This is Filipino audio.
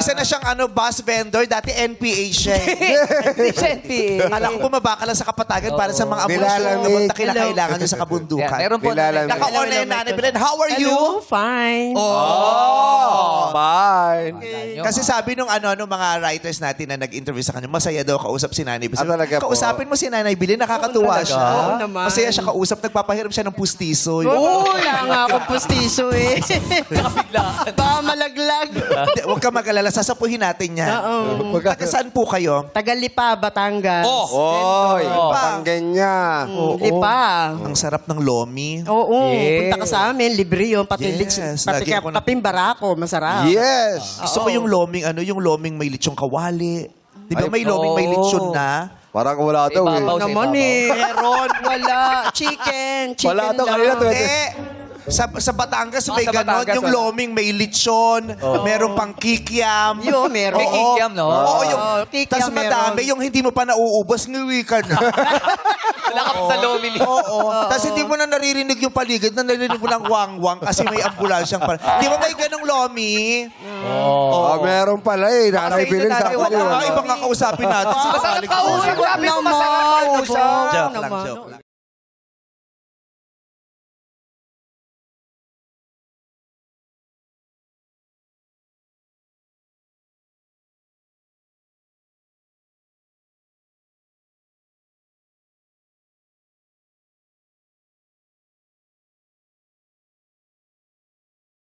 Isa na siyang bus vendor, dati NPA siya. Hindi siya NPA. Alam ko bumaba ka lang sa Kapatagan para sa mga Nilalamig. na kinakailangan nyo sa kabundukan. Yeah, meron po. Nilalamig. Naka-on na yung Nanay Belen. How are you? Hello, fine. Oh, bye. Kasi sabi nung nung mga writers natin na nag-interview sa kanya, masaya daw kausap si Nanay Belen. talaga po? Kausapin mo si Nanay Belen, nakakatuwa siya. Oo naman. Masaya siya kausap, nagpapahiram siya ng pustiso. Wala nga akong pustiso eh. Baka malaglag. Hindi, huwag ka mag-alala, sasapuhin natin yan. Oo. Taga saan po kayo? Tagalipa, Batangas. Oy, Pa. Panganya. Lipa. Ang sarap ng lomi. Oo, Yeah. punta ka sa amin, libre yun. Pati, Yes, pati lagi ako na- kaping barako, masarap. Yes. Gusto ko yung loming, yung loming may litsong kawali. Di ba may loming may litsyon na? Parang wala daw eh. Ibabaw. Naman eh. Meron. Wala. Chicken. Chicken Wala daw lang. kanina to. Hindi. Sa Batangas may sa ganon. Batangas, Yung wala. loming may litsyon. Meron pang kikiam. Yun, meron. May kikiam, no? Oo, yung... Oo, kikiam Tapos madami, meron. yung hindi mo pa nauubos, ngiwi ka na. Wala ka pa sa lomi ni. Oo. Tapos hindi mo na naririnig yung paligid, na naririnig mo lang wang-wang kasi may ambulansyang pa. Di ba may ganong lomi? Oh, meron pala eh. Nanay Bilin sa Huwag akin. ibang kakausapin natin. Masarap kausap. Sabi ko masarap kausap. Joke lang, naman. joke lang.